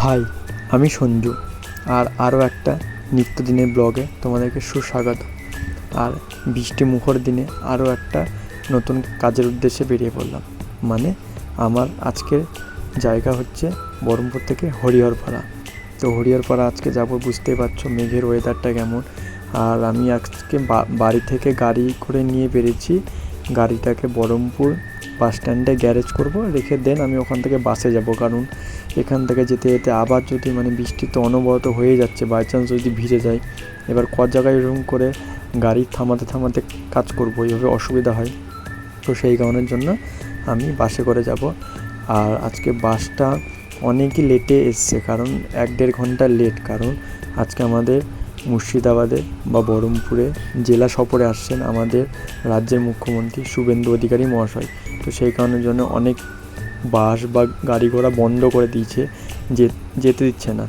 High, আমি সঞ্জু, আর আরও একটা নিত্যদিনের ব্লগে তোমাদেরকে সুস্বাগত। আর বৃষ্টি মুখর দিনে আরও একটা নতুন কাজের উদ্দেশ্যে বেরিয়ে পড়লাম। মানে আমার আজকের জায়গা হচ্ছে বহরমপুর থেকে হরিহরপাড়া। তো হরিহরপাড়া আজকে যাব, বুঝতেই পারছো মেঘের ওয়েদারটা কেমন। আর আমি আজকে বাড়ি থেকে গাড়ি করে নিয়ে বেরিয়েছি। গাড়িটাকে বহরমপুর বাস স্ট্যান্ডে গ্যারেজ করব, রেখে দেন আমি ওখান থেকে বাসে যাব। কারণ এখান থেকে যেতে যেতে আবার যদি বৃষ্টি তো অনবরত হয়ে যাচ্ছে, বাই চান্স যদি ভিজে যায়, এবার ক জায়গায় এরকম করে গাড়ি থামাতে থামাতে কাজ করব, এইভাবে অসুবিধা হয়। তো সেই কারণের জন্য আমি বাসে করে যাব। আর আজকে বাসটা অনেকই লেটে এসছে, কারণ 1-1.5 ঘন্টা লেট। কারণ আজকে আমাদের মুর্শিদাবাদে বা বহরমপুরে জেলা সফরে আসছেন আমাদের রাজ্যের মুখ্যমন্ত্রী শুভেন্দু অধিকারী মহাশয়। তো সেই কারণের জন্য অনেক বাস বা গাড়ি ঘোড়া বন্ধ করে দিয়েছে, যেতে দিচ্ছে না,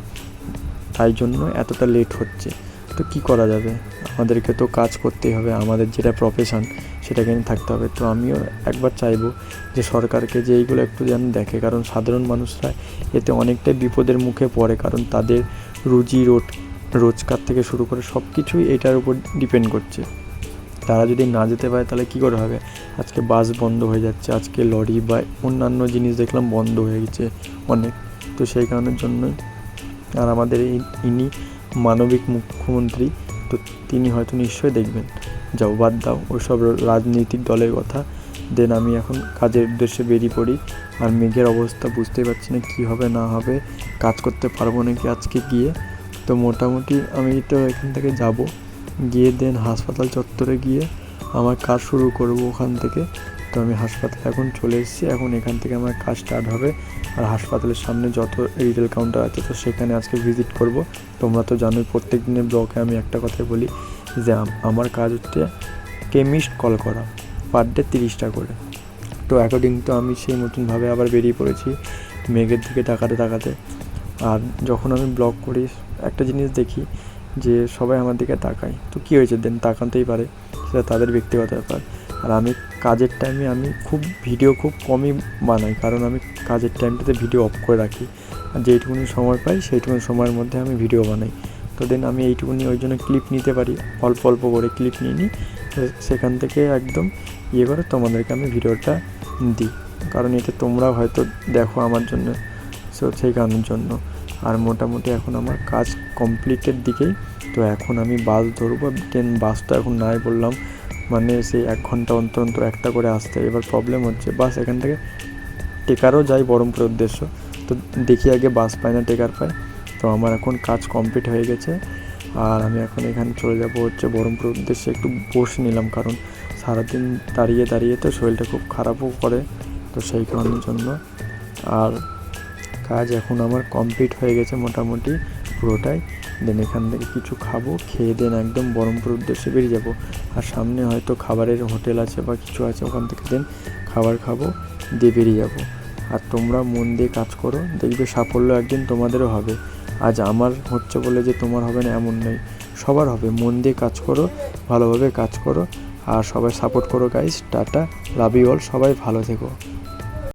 তাই জন্য এতটা লেট হচ্ছে। তো কি করা যাবে, আমাদেরকে তো কাজ করতেই হবে, আমাদের যেটা প্রফেশন সেটাকে নিয়ে থাকতে হবে। তো আমিও একবার চাইবো যে সরকারকে যে এইগুলো একটু যেন দেখে, কারণ সাধারণ মানুষরা এতে অনেকটাই বিপদের মুখে পড়ে। কারণ তাদের রুজি রোজগার থেকে শুরু করে সব কিছুই এটার উপর ডিপেন্ড করছে। তারা যদি না যেতে পারে তাহলে কী করে হবে। আজকে বাস বন্ধ হয়ে যাচ্ছে, আজকে লরি বা অন্যান্য জিনিস দেখলাম বন্ধ হয়ে গেছে অনেক। তো সেই কারণের জন্যই। আর আমাদের ইনি মানবিক মুখ্যমন্ত্রী, তো তিনি হয়তো নিশ্চয়ই দেখবেন। যাও, বাদ দাও ওইসব রাজনৈতিক দলের কথা। দেন আমি এখন কাজের উদ্দেশ্যে বেরিয়ে পড়ি। আর মেঘের অবস্থা বুঝতেই পারছি না কী হবে না হবে, কাজ করতে পারবো নাকি আজকে গিয়ে। তো মোটামুটি আমি তো এখান থেকে যাব, গিয়ে দেন হাসপাতাল চত্বরে গিয়ে আমার কাজ শুরু করব ওখান থেকে। তো আমি হাসপাতালে এখন চলে এসেছি, এখন এখান থেকে আমার কাজ স্টার্ট হবে। আর হাসপাতালের সামনে যত রিটেল কাউন্টার আছে, তো সেখানে আজকে ভিজিট করব। তোমরা তো জানোই প্রত্যেক দিনের ব্লগে আমি একটা কথাই বলি যে আমার কাজ হচ্ছে কেমিস্ট কল করা, পার ডে 30 টাকা করে। তো অ্যাকর্ডিং তো আমি সেই মতনভাবে আবার বেরিয়ে পড়েছি মেঘের দিকে তাকাতে। আর যখন আমি ব্লগ করি একটা জিনিস দেখি যে সবাই আমার দিকে তাকায়, তো কী হয়েছে, দেন তাকাতেই পারে, সেটা তাদের ব্যক্তিগত ব্যাপার। আর আমি কাজের টাইমে আমি ভিডিও খুব কমই বানাই, কারণ আমি কাজের টাইমটাতে ভিডিও অফ করে রাখি। আর যেইটুকুনি সময় পাই সেইটুকুনি সময়ের মধ্যে আমি ভিডিও বানাই। তো দেন আমি এইটুকুনি ওই জন্য ক্লিপ নিতে পারি, অল্প অল্প করে ক্লিপ নিয়ে নিই, সেখান থেকে একদম করে তোমাদেরকে আমি ভিডিওটা দিই। কারণ এতে তোমরাও হয়তো দেখো আমার জন্য, সো সেই কারণের জন্য। আর মোটামুটি এখন আমার কাজ কমপ্লিটের দিকেই। তো এখন আমি বাস ধরবো, বাস তো এখন নাই বললাম, সেই 1 ঘন্টা অন্তর একটা করে আসতে। এবার প্রবলেম হচ্ছে বাস এখান থেকে টেকারও যায় বহরমপুরের উদ্দেশ্য, তো দেখি আগে বাস পায় না টেকার পায়। তো আমার এখন কাজ কমপ্লিট হয়ে গেছে। আর আমি এখন এখানে চলে যাব হচ্ছে বহরমপুরের উদ্দেশ্যে। একটু বসে নিলাম, কারণ সারাদিন দাঁড়িয়ে তো শরীরটা খুব খারাপও করে, তো সেই কারণের জন্য। আর কাজ এখন আমার কমপ্লিট হয়ে গেছে মোটামুটি পুরোটাই। দেন এখান থেকে কিছু খাবো, খেয়ে দেন একদম বহরমপুর উদ্দেশ্যে বেরিয়ে যাব। আর সামনে হয়তো খাবারের হোটেল আছে বা কিছু আছে, ওখান থেকে দেন খাবার খাবো, দিয়ে বেরিয়ে যাব। আর তোমরা মন দিয়ে কাজ করো, দেখবে সাফল্য একদিন তোমাদেরও হবে। আজ আমার হচ্ছে বলে যে তোমার হবে না এমন নয়, সবার হবে। মন দিয়ে কাজ করো, ভালোভাবে কাজ করো, আর সবাই সাপোর্ট করো guys. Tata, love you all, সবাই ভালো থেকো।